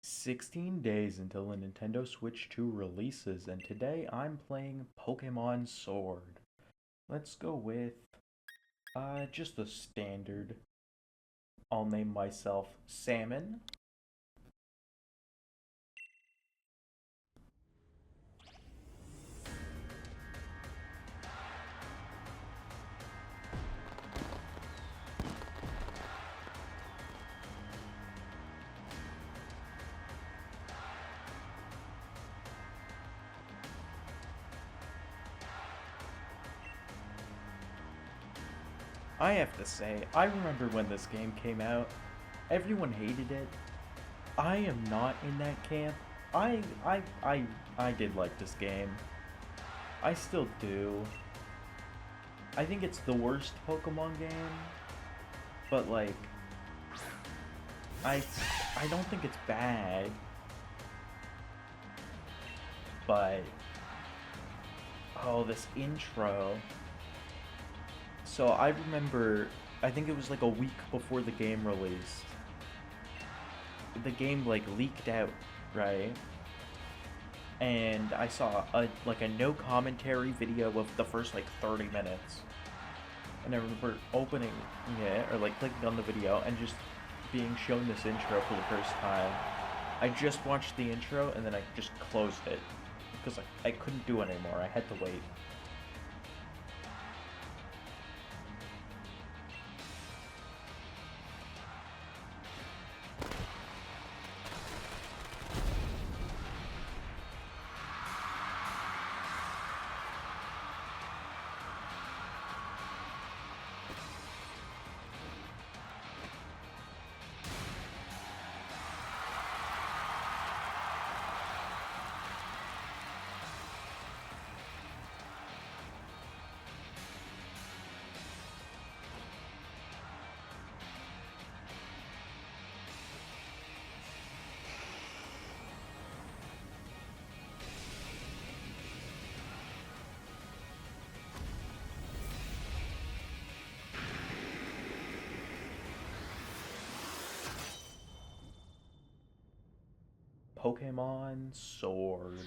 16 days until the Nintendo Switch 2 releases, and today I'm playing Pokemon Sword. Let's go with, just the standard. I'll name myself Salmon. I have to say, I remember when this game came out, everyone hated it. I am not in that camp. I, I, I, I did like this game. I still do. I think it's the worst Pokemon game, but like, I, I don't think it's bad, but oh, this intro. So I remember, I think it was like a week before the game released. The game like leaked out, right? And I saw a no commentary video of the first like 30 minutes. And I remember opening it or like clicking on the video and just being shown this intro for the first time. I just watched the intro and then I just closed it because I couldn't do it anymore. I had to wait. Pokemon Sword.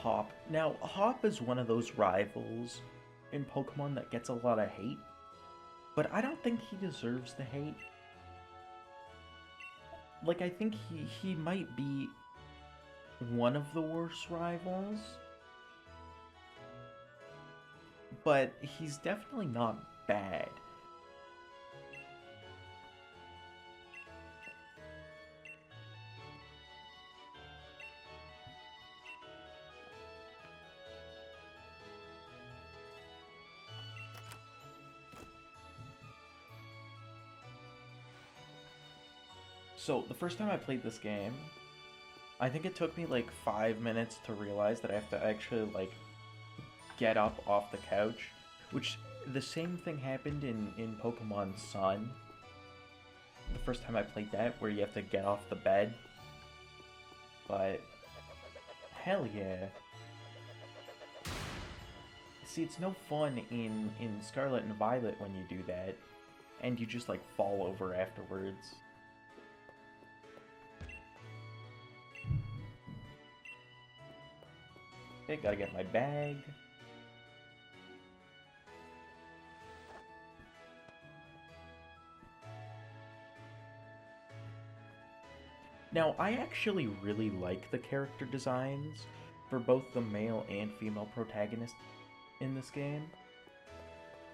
Hop. Now, Hop is one of those rivals in Pokemon that gets a lot of hate, but I don't think he deserves the hate. Like, I think he might be one of the worst rivals, but he's definitely not bad. So, the first time I played this game, I think it took me like 5 minutes to realize that I have to actually like get up off the couch, which the same thing happened in Pokemon Sun. The first time I played that, where you have to get off the bed. But hell yeah. See, it's no fun in Scarlet and Violet when you do that, and you just like fall over afterwards. Okay, gotta get my bag. Now, I actually really like the character designs for both the male and female protagonists in this game.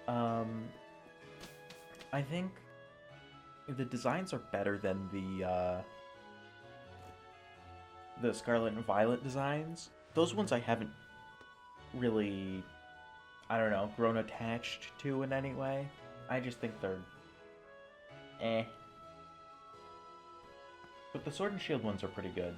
Um, I think the designs are better than the Scarlet and Violet designs. Those ones I haven't really I don't know, grown attached to in any way. I just think they're eh. But the Sword and Shield ones are pretty good.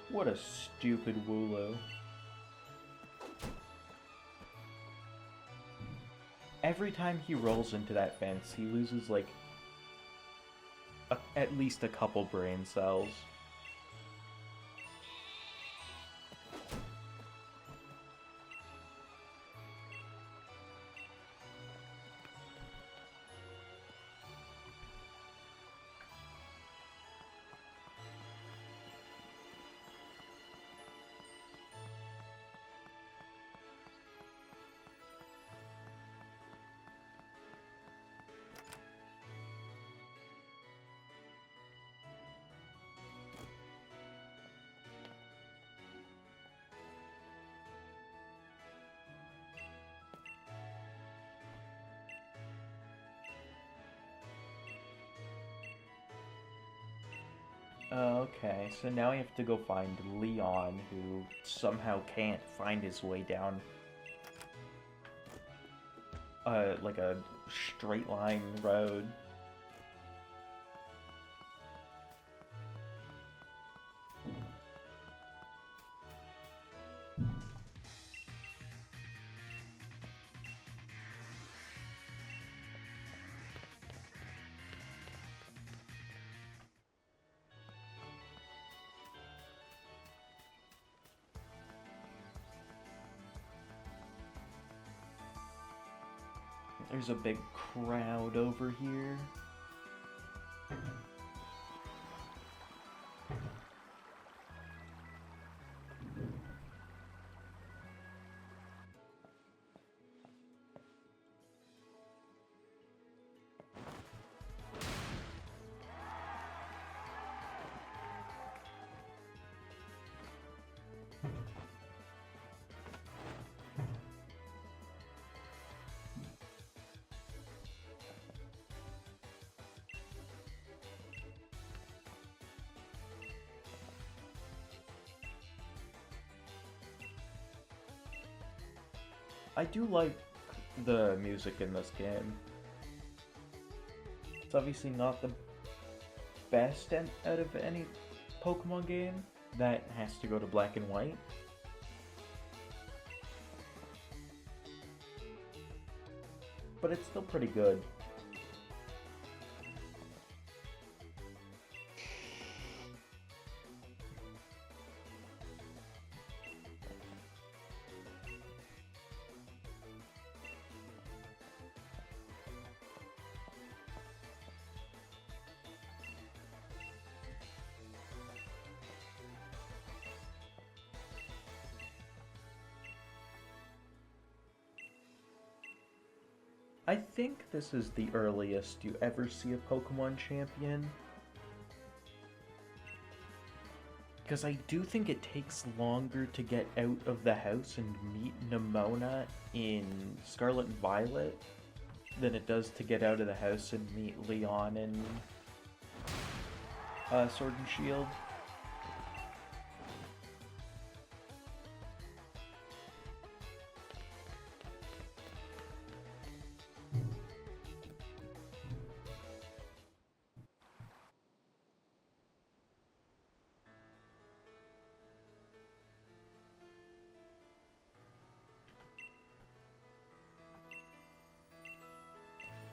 What a stupid Wooloo. Every time he rolls into that fence, he loses, like, at least a couple brain cells. Okay, so now we have to go find Leon, who somehow can't find his way down, like a straight line road. There's a big crowd over here. I do like the music in this game. It's obviously not the best out of any Pokemon game. That has to go to Black and White. But it's still pretty good. I think this is the earliest you ever see a Pokemon champion. Because I do think it takes longer to get out of the house and meet Nimona in Scarlet and Violet than it does to get out of the house and meet Leon in Sword and Shield.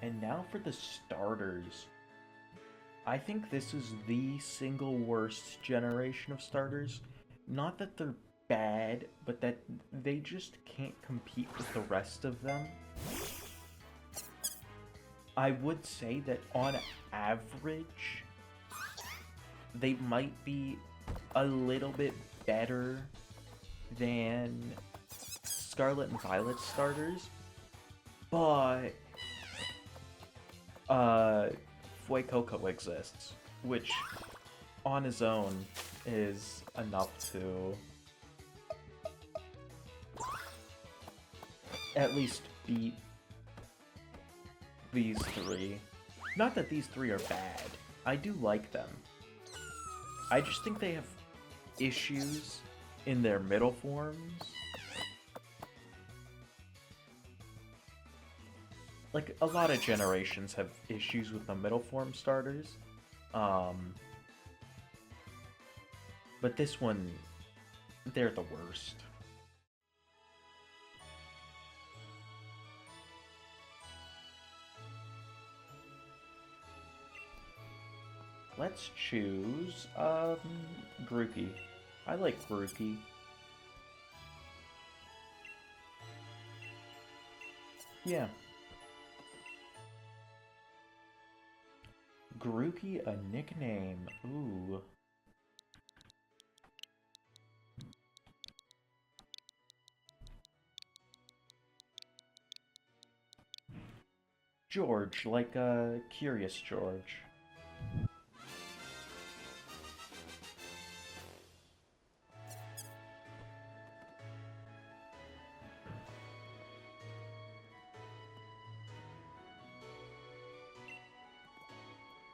And now for the starters. I think this is the single worst generation of starters. Not that they're bad, but that they just can't compete with the rest of them. I would say that on average, they might be a little bit better than Scarlet and Violet starters, but Fuecoco exists, which on his own is enough to at least beat these three. Not that these three are bad. I do like them. I just think they have issues in their middle forms. Like, a lot of generations have issues with the middle form starters. But this one, they're the worst. Let's choose, Grookey. I like Grookey. Yeah. Grookey, a nickname. Ooh. George, like, Curious George.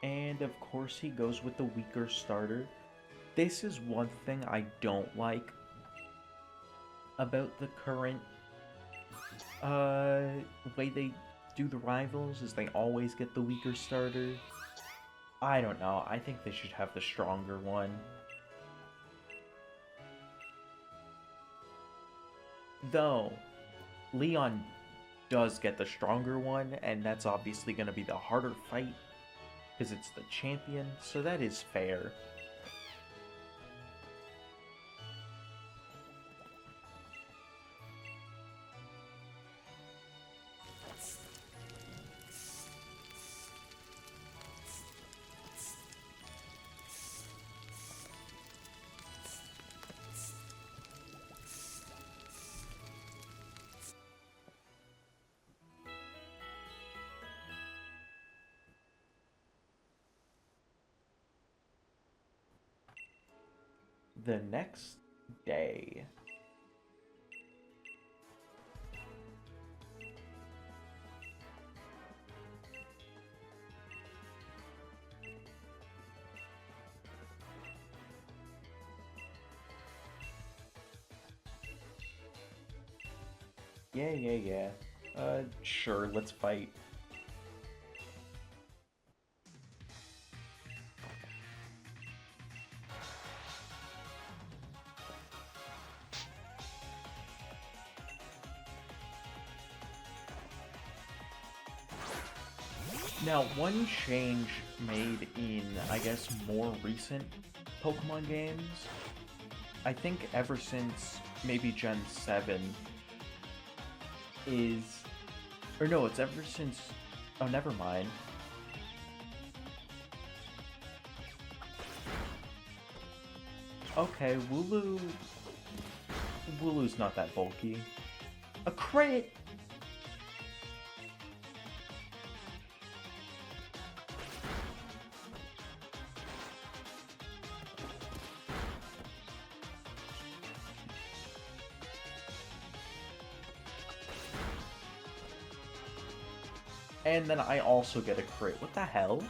And of course he goes with the weaker starter. This is one thing I don't like about the current way they do the rivals, is they always get the weaker starter. I don't know, I think they should have the stronger one. Though, Leon does get the stronger one, and that's obviously going to be the harder fight, because it's the champion, so that is fair. The next day. Yeah. Sure, let's fight. Now, one change made in, I guess, more recent Pokemon games, I think ever since maybe Gen 7, is... Or no, it's ever since... Oh, never mind. Okay, Wooloo's not that bulky. A crit! And then I also get a crit. What the hell?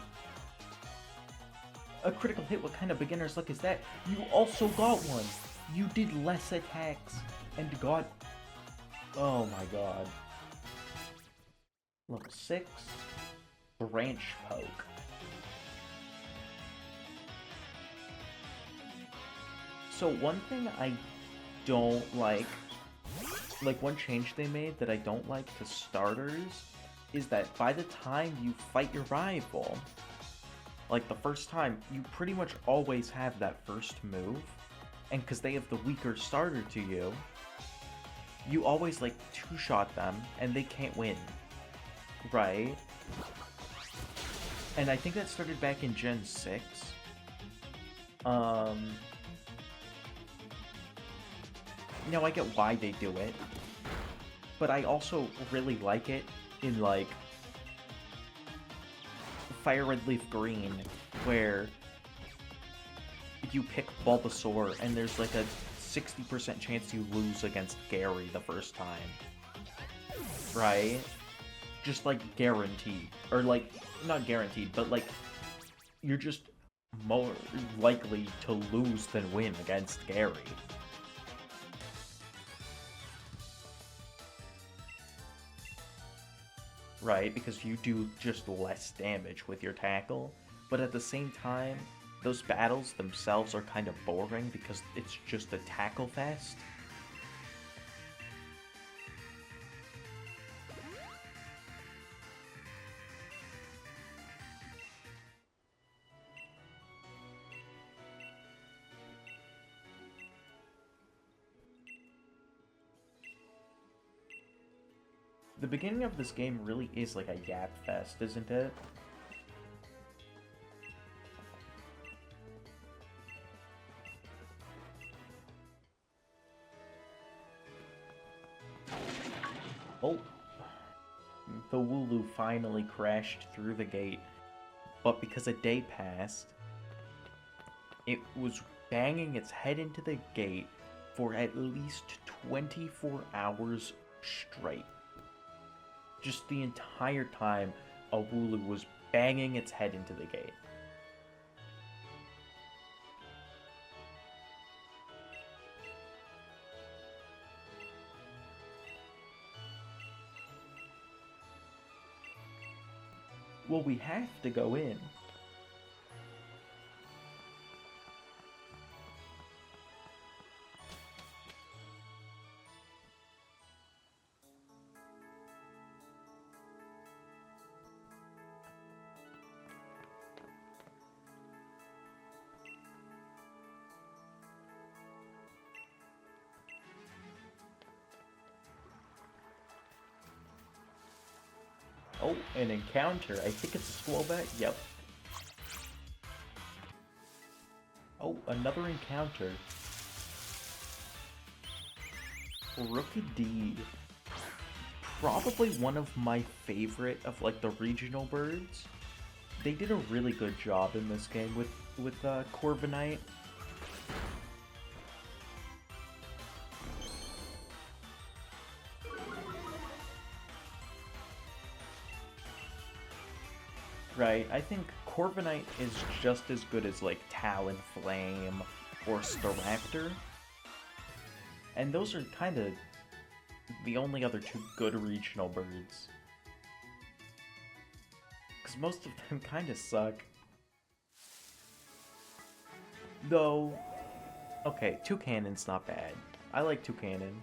A critical hit? What kind of beginner's luck is that? You also got one! You did less attacks and got... Oh my god. Level 6. Branch Poke. So one thing I don't like one change they made that I don't like to starters, is that by the time you fight your rival, like the first time, you pretty much always have that first move, and because they have the weaker starter to you, you always like two-shot them, and they can't win, right? And I think that started back in Gen 6. Now I get why they do it, but I also really like it in, like, Fire Red Leaf Green, where you pick Bulbasaur and there's like a 60% chance you lose against Gary the first time. Right? Just like guaranteed. Or like, not guaranteed, but like, you're just more likely to lose than win against Gary. Right, because you do just less damage with your tackle, but at the same time, those battles themselves are kind of boring because it's just a tackle fest. The beginning of this game really is like a yap fest, isn't it? Oh, the Wooloo finally crashed through the gate, but because a day passed, it was banging its head into the gate for at least 24 hours straight. Just the entire time, a Wooloo was banging its head into the gate. Well, we have to go in. Oh, an encounter. I think it's a scroll bet. Yep. Oh, another encounter. Rookidee. Probably one of my favorite of like the regional birds. They did a really good job in this game with Corviknight. Right, I think Corviknight is just as good as like Talonflame or Staraptor. And those are kind of the only other two good regional birds. Because most of them kind of suck. Though, okay, Toucannon's not bad. I like Toucannon.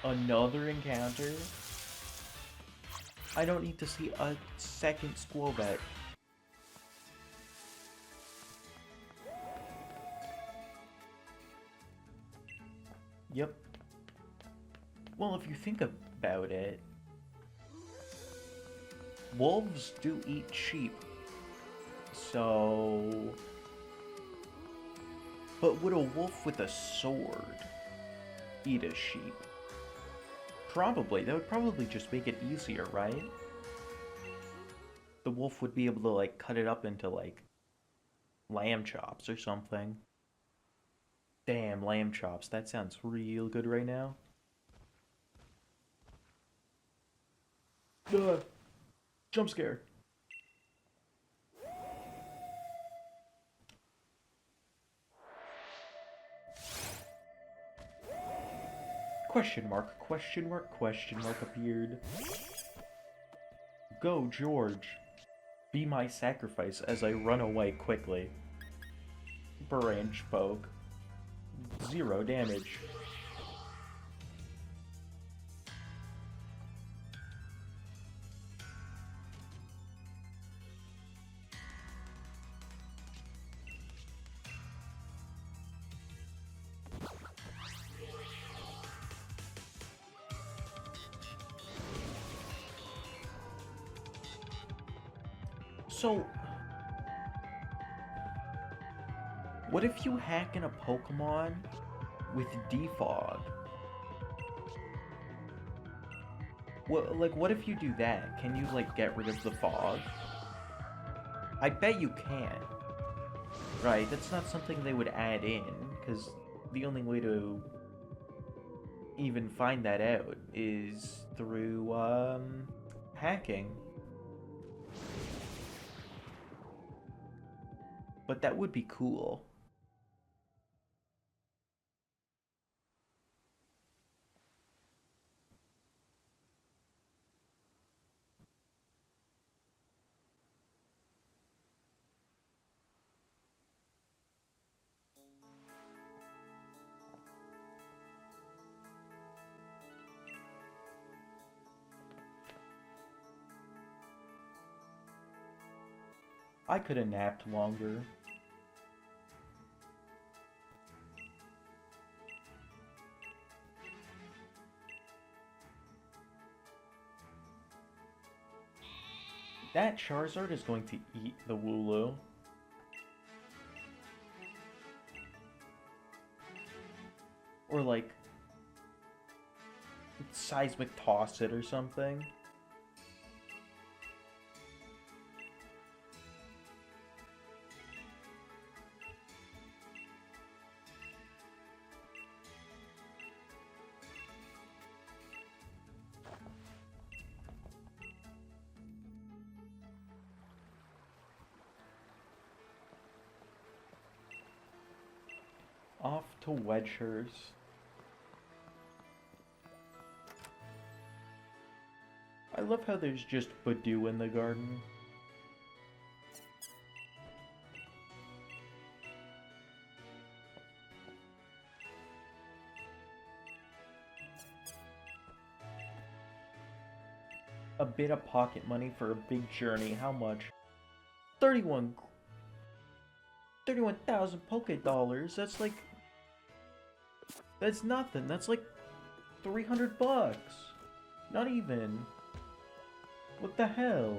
Another encounter? I don't need to see a second Squobet. Yep. Well, if you think about it, wolves do eat sheep. So... But would a wolf with a sword eat a sheep? Probably. That would probably just make it easier, right? The wolf would be able to, like, cut it up into, like, lamb chops or something. Damn, lamb chops. That sounds real good right now. Jump scare. Question mark, question mark, question mark appeared. Go, George. Be my sacrifice as I run away quickly. Branch poke. 0 damage. So, what if you hack in a Pokemon with defog? What if you do that? Can you, like, get rid of the fog? I bet you can. Right, that's not something they would add in, because the only way to even find that out is through, hacking. But that would be cool. I could have napped longer. That Charizard is going to eat the Wooloo. Or like seismic toss it or something. Off to Wedgehurst. I love how there's just Badoo in the garden. A bit of pocket money for a big journey. How much? 31,000 Poké Dollars. That's like... That's nothing. That's like 300 bucks. Not even. What the hell?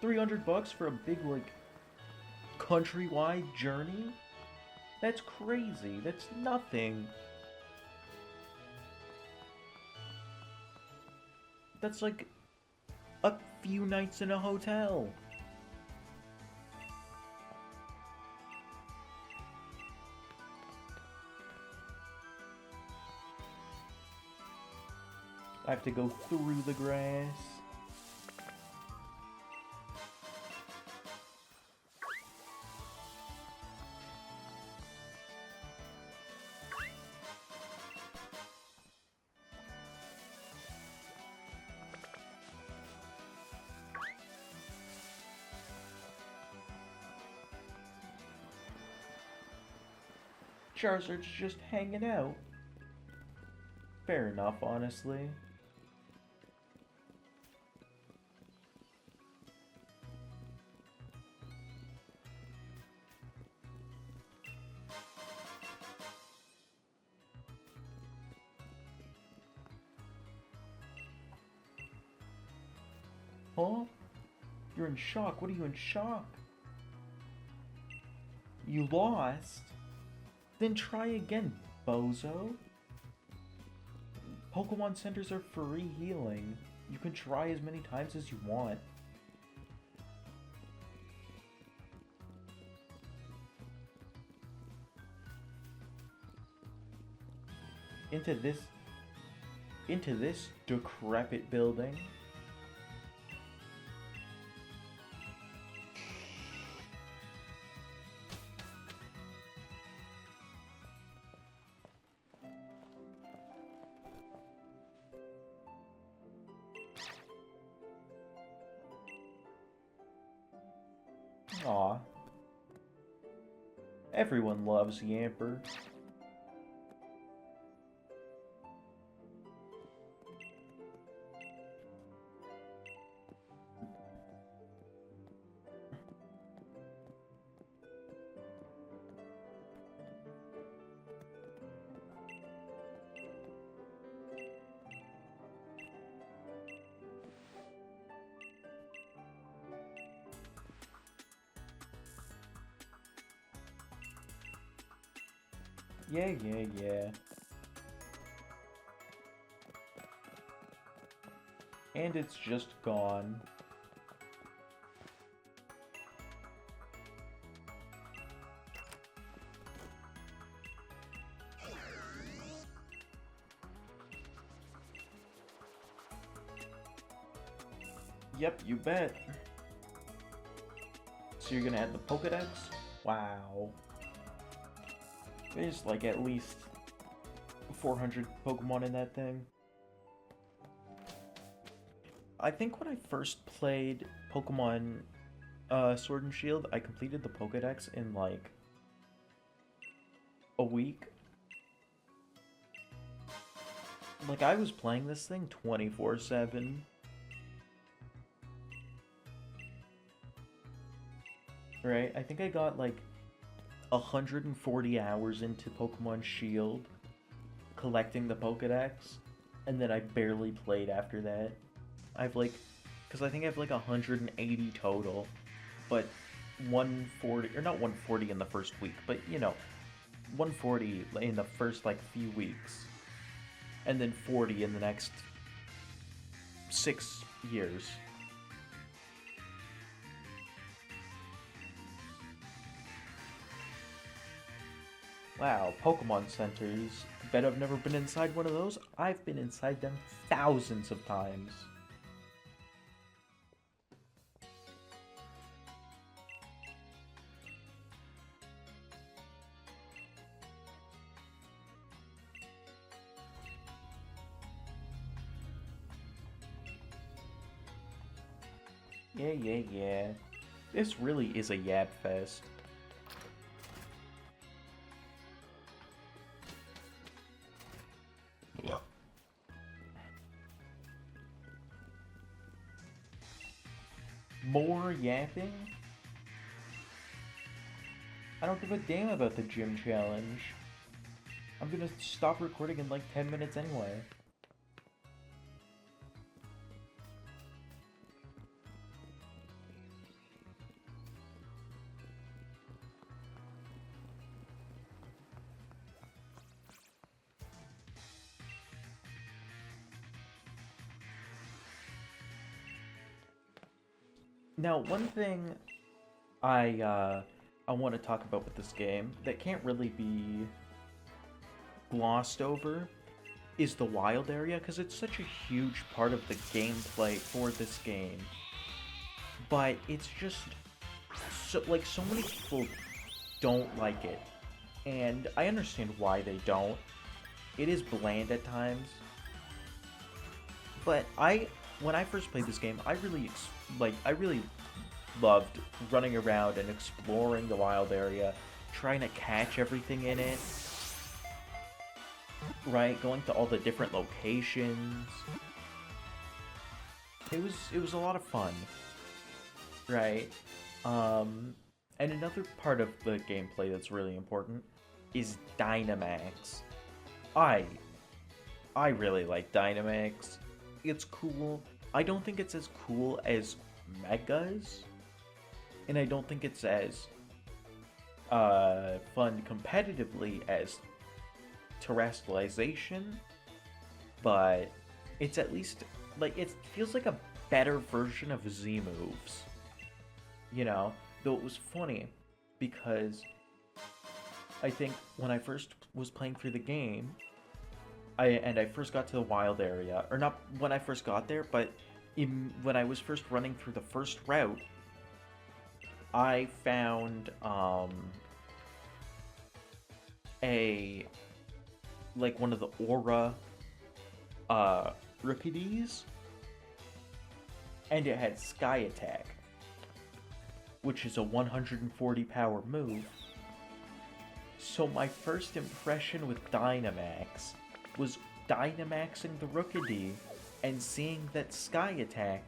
300 bucks for a big, like, countrywide journey? That's crazy. That's nothing. That's like a few nights in a hotel. I have to go through the grass. Charizard's just hanging out. Fair enough, honestly. Huh? You're in shock. What are you in shock? You lost? Then try again, bozo. Pokemon centers are free healing. You can try as many times as you want. Into this decrepit building. Aw. Everyone loves Yamper. Yeah. And it's just gone. Yep, you bet. So you're gonna add the Pokedex? Wow. There's like at least 400 Pokemon in that thing. I think when I first played Pokemon Sword and Shield, I completed the Pokedex in like a week. Like, I was playing this thing 24/7. Right? I think I got like 140 hours into Pokemon Shield, collecting the Pokedex, and then I barely played after that. I've like, because I think I have like 180 total, but 140, or not 140 in the first week, but you know, 140 in the first like few weeks, and then 40 in the next 6 years. Wow, Pokemon centers. Bet I've never been inside one of those. I've been inside them thousands of times. Yeah. This really is a Yab Fest. More yapping? I don't give a damn about the gym challenge. I'm gonna stop recording in like 10 minutes anyway. Now, one thing I want to talk about with this game that can't really be glossed over is the wild area, because it's such a huge part of the gameplay for this game. But it's just so many people don't like it, and I understand why they don't. It is bland at times, but when I first played this game, I really loved running around and exploring the wild area, trying to catch everything in it. Right, going to all the different locations. It was a lot of fun. Right? And another part of the gameplay that's really important is Dynamax. I really like Dynamax. It's cool. I don't think it's as cool as Megas, and I don't think it's as fun competitively as Terrestrialization, but it's at least, like, it feels like a better version of Z-moves, you know? Though it was funny, because I think when I first was playing through the game, I first got to the wild area, or not when I first got there, but when I was first running through the first route, I found one of the Aura Rookies, and it had Sky Attack, which is a 140 power move. So my first impression with Dynamax was Dynamaxing the Rookidee and seeing that Sky Attack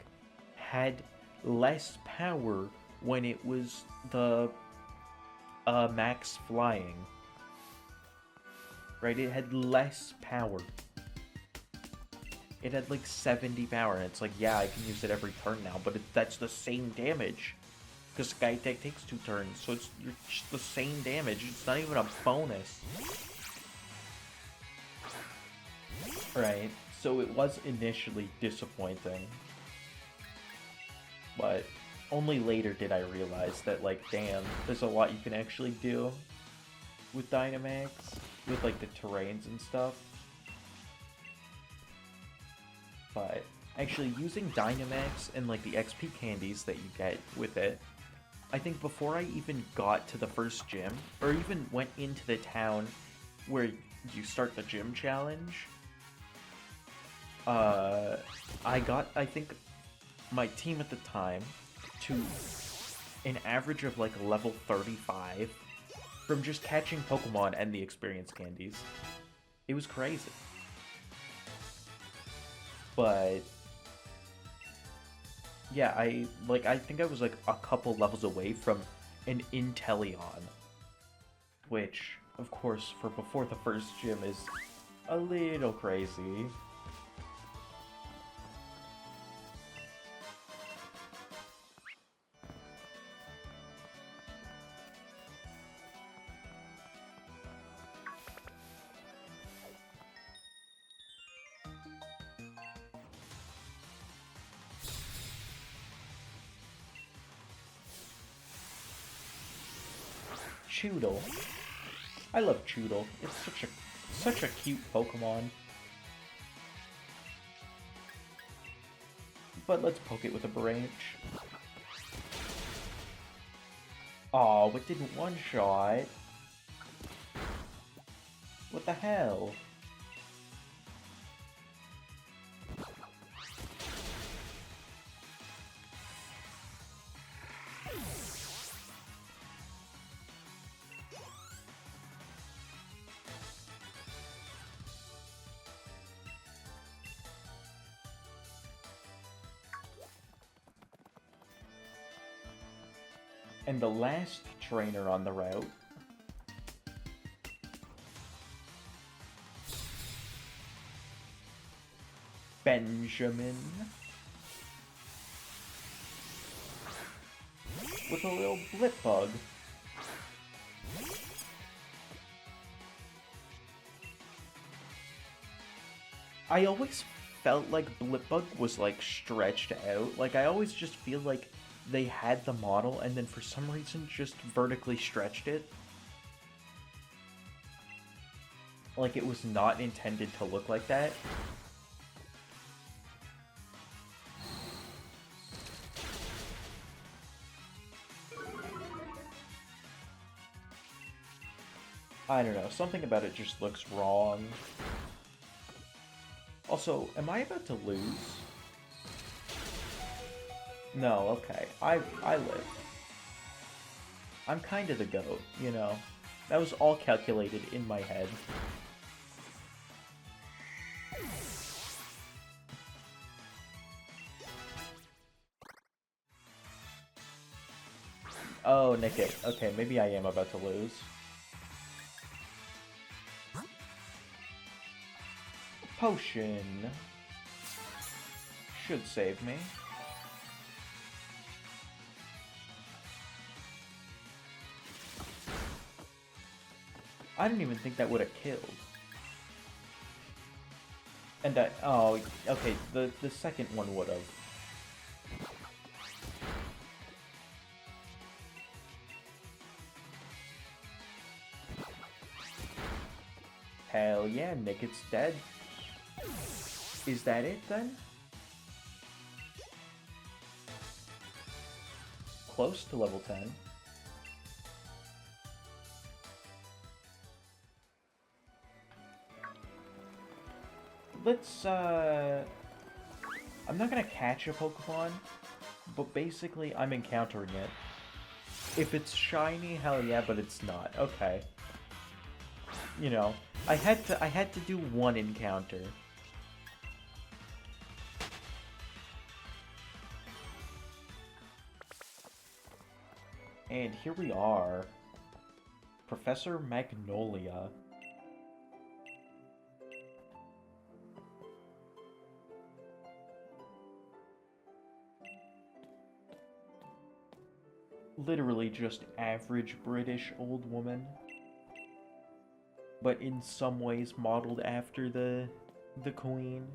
had less power when it was the max flying. Right, it had less power. It had like 70 power, and it's like, yeah, I can use it every turn now, but that's the same damage. Because Sky Attack takes 2 turns, so it's just the same damage. It's not even a bonus. Right, so it was initially disappointing. But only later did I realize that, like, damn, there's a lot you can actually do with Dynamax, with, like, the terrains and stuff. But Actually, using Dynamax and like the XP candies that you get with it, I think before I even got to the first gym, or even went into the town where you start the gym challenge, I got, I think, my team at the time to an average of like level 35 from just catching Pokemon and the experience candies. It was crazy. But yeah, I think I was like a couple levels away from an Inteleon, which of course for before the first gym is a little crazy. Choodle. I love Choodle. It's such a cute Pokemon. But let's poke it with a branch. Aw, it didn't one-shot. What the hell? And the last trainer on the route Benjamin with a little blip bug. I always felt like Blipbug was like stretched out. Like I always just feel like they had the model and then for some reason just vertically stretched it. Like it was not intended to look like that. I don't know, something about it just looks wrong. Also, am I about to lose? No, okay. I live. I'm kind of the GOAT, you know. That was all calculated in my head. Oh, Nickit. Okay, maybe I am about to lose. Potion. Should save me. I didn't even think that would have killed. And oh, okay, the second one would have. Hell yeah, Nickit's dead. Is that it then? Close to level 10. Let's, I'm not gonna catch a Pokemon, but basically I'm encountering it. If it's shiny, hell yeah, but it's not. Okay. You know, I had to do one encounter. And here we are. Professor Magnolia. Literally just average British old woman. But in some ways modeled after the Queen.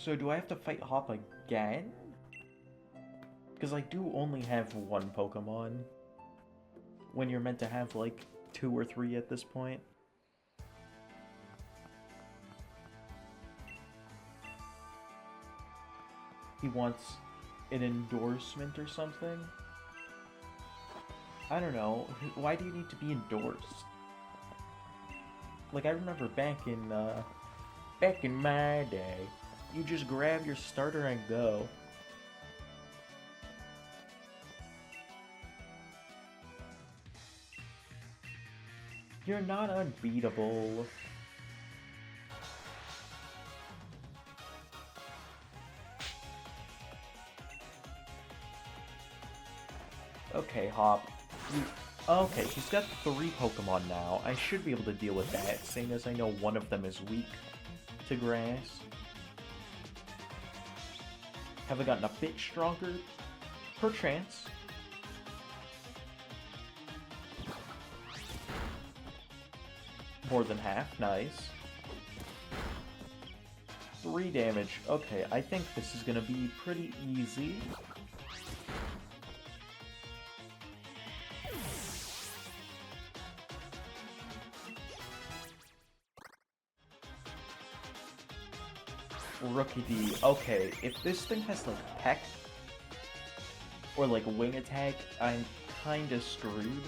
So do I have to fight Hop again? Because I do only have one Pokemon. When you're meant to have, like, 2 or 3 at this point. He wants an endorsement or something? I don't know. Why do you need to be endorsed? Like, I remember back in my day, you just grab your starter and go. You're not unbeatable. Okay, Hop. Okay, he's got 3 Pokemon now. I should be able to deal with that, seeing as I know one of them is weak to grass. Have I gotten a bit stronger? Perchance. More than half, nice. 3 damage. Okay, I think this is gonna be pretty easy. Rookie D. Okay, if this thing has, like, Peck, or, like, Wing Attack, I'm kinda screwed.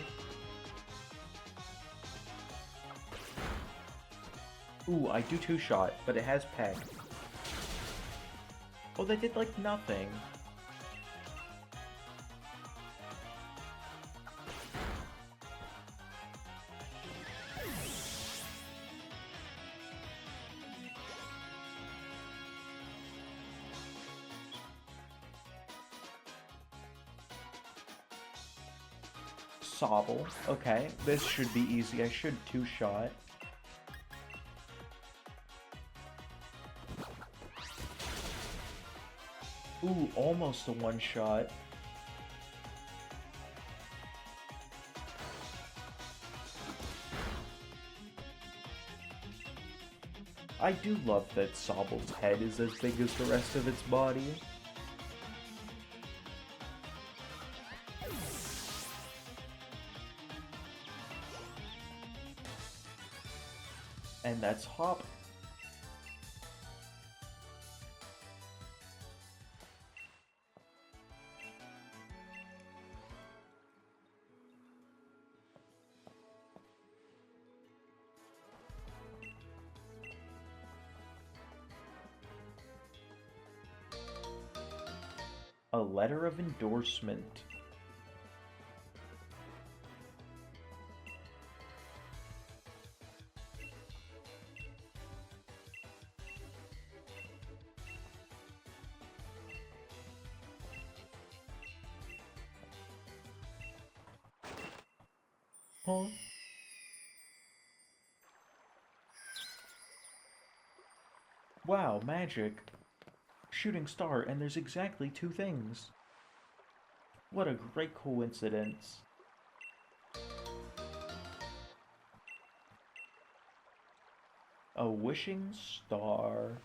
Ooh, I do 2-shot, but it has Peck. Oh, that did, like, nothing. Sobble. Okay, this should be easy. I should 2-shot. Ooh, almost a 1-shot. I do love that Sobble's head is as big as the rest of its body. And that's Hop. A letter of endorsement. Huh? Wow, magic. Shooting star, and there's exactly 2 things. What a great coincidence. A wishing star.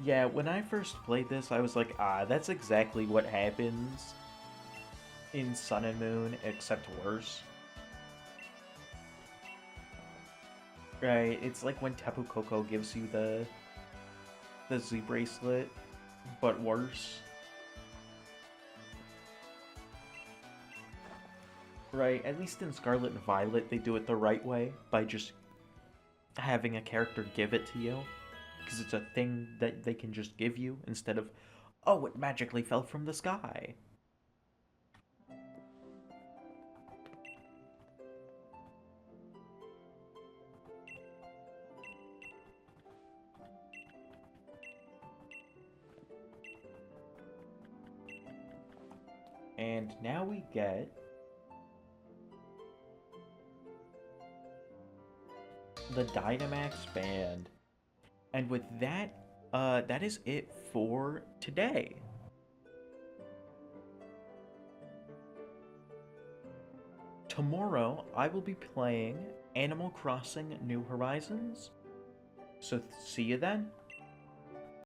Yeah, when I first played this, I was like, ah, that's exactly what happens in Sun and Moon, except worse. Right, it's like when Tapu Koko gives you the Z bracelet, but worse. Right, at least in Scarlet and Violet, they do it the right way by just having a character give it to you. Because it's a thing that they can just give you instead of, oh, it magically fell from the sky. And now we get the Dynamax Band. And with that, That is it for today. Tomorrow, I will be playing Animal Crossing New Horizons. So, see you then.